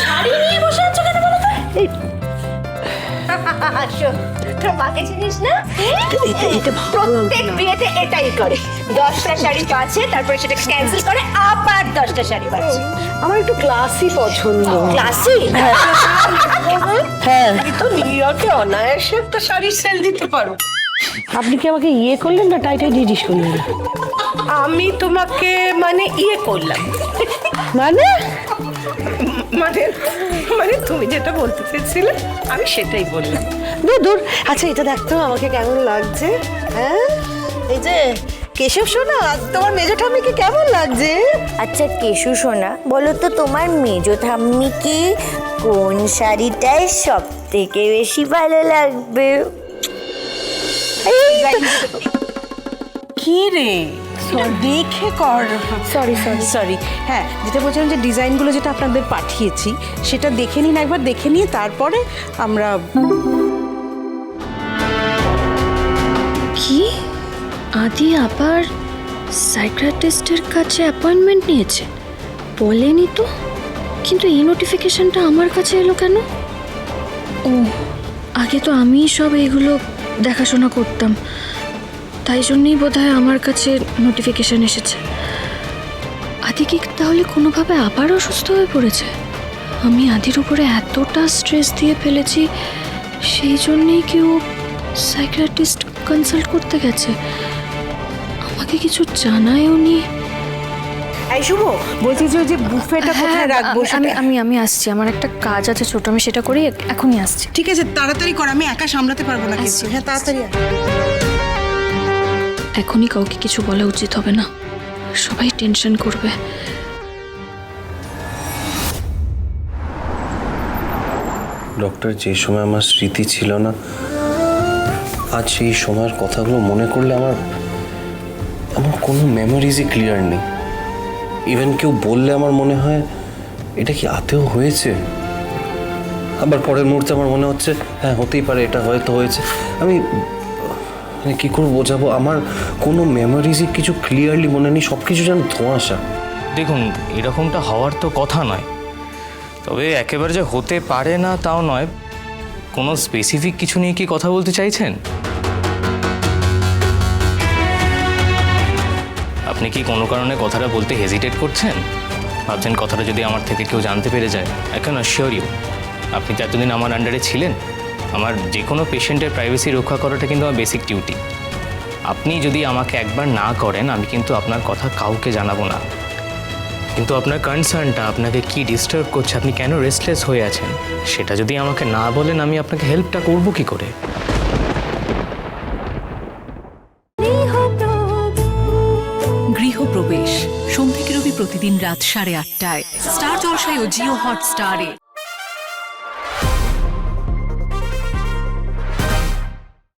শাড়ি নিয়ে বসে আছো কেন বলো তো? তোর মাকে চিনিস না? প্রত্যেক বিয়েতে এটাই করে, 10টা শাড়ি পাচ্ছে, তারপরে সেটা ক্যান্সেল করে আবার 10টা শাড়ি পাচ্ছে। আমার একটু ক্লাসি পছন্দ। ক্লাসি? হ্যাঁ, তো নিউ ইয়র্কে অনায়াসে একটা শাড়ির সেল দিতে পারো। আপনি কি আমাকে ইয়ে করলেন না টাইটাই জিজ্ঞেস করলেন? আমি তোমাকে মানে ইয়ে করলাম, মানে মানে মানে তুমি যেটা বলতে চেয়েছিলে আমি সেটাই বললাম। দূর দূর। আচ্ছা এটা দেখতো আমাকে কেমন লাগছে। হ্যাঁ, এই যে কেশব সোনা, তোমার মেজো ঠাম্মিকে কেমন লাগছে? আচ্ছা কেশু সোনা, বলো তো তোমার মেজো ঠাম্মিকে কোন শাড়িটাই সব থেকে বেশি ভালো লাগবে? কি রে, দেখে কর। সরি। হ্যাঁ, যেটা বলছিলাম যে ডিজাইনগুলো যেটা আপনাদের পাঠিয়েছি সেটা দেখে নিন একবার, দেখে নিয়ে তারপরে আমরা। কি আদি আবার সাইকিয়াট্রিস্টের কাছে অ্যাপয়েন্টমেন্ট নিয়েছে? বলেনি তো, কিন্তু এই নোটিফিকেশনটা আমার কাছে এলো কেন? ও, আগে তো আমিই সব এইগুলো দেখাশোনা করতাম, তাই জন্যই বোধহয় আমার কাছে নোটিফিকেশন এসেছে। আদি কি তাহলে কোনোভাবে আবার অসুস্থ হয়ে পড়েছে? আমি আদির উপরে এতটা স্ট্রেস দিয়ে ফেলেছি, সেই জন্যেই কি ও সাইকিয়াট্রিস্ট কনসাল্ট করতে গেছে? আমাকে কিছু জানায়ও নি। এই শুভ, বলছি যে ওই যে বুফেটা কোথায় রাখবো আমি আসছি, আমার একটা কাজ আছে ছোট, আমি সেটা করি, এখনই আসছি। ঠিক আছে, তাড়াতাড়ি কর, আমি একা সামলাতে পারবো না কিছু। হ্যাঁ, তাড়াতাড়ি আয়। এখনই কাউকে কিছু বলা উচিত হবে না, সবাই টেনশন করবে। ডক্টর, যে সময় আমার স্মৃতি ছিল না, আজ সেই সময়ের কথাগুলো মনে করলে আমার কোনো মেমোরিজই ক্লিয়ার নেই। ইভেন কেউ বললে আমার মনে হয় এটা কি আতেও হয়েছে, আবার পরের মুহূর্তে আমার মনে হচ্ছে হ্যাঁ হতেই পারে, এটা হয়তো হয়েছে। আমি মানে কী করে বোঝাবো, আমার কোনো মেমোরিজই কিছু ক্লিয়ারলি মনে নেই, সব কিছু যেন ধোঁয়াশা। দেখুন, এরকমটা হওয়ার তো কথা নয়, তবে একেবারে যে হতে পারে না তাও নয়। কোনো স্পেসিফিক কিছু নিয়ে কি কথা বলতে চাইছেন? আপনি কি কোনো কারণে কথাটা বলতে হেজিটেট করছেন? ভাবছেন কথাটা যদি আমার থেকে কেউ জানতে পেরে যায়? আই ক্যান অ্যাসিওর ইউ, আপনি তো এতদিন আমার আন্ডারে ছিলেন, আমার যে কোনো পেশেন্টের প্রাইভেসি রক্ষা করাটা কিন্তু আমার বেসিক ডিউটি। আপনি যদি আমাকে একবার না করেন, আমি কিন্তু আপনার কথা কাউকে জানাবো না। কিন্তু আপনার কনসার্নটা, আপনাকে কি ডিস্টার্ব করছে, আপনি কেন রেস্টলেস হয়ে আছেন, সেটা যদি আমাকে না বলেন, আমি আপনাকে হেল্পটা করব কি করে? গৃহপ্রবেশ সোম থেকে রবি প্রতিদিন রাত 8:30টায় স্টার জলসায় ও জিও হটস্টারে।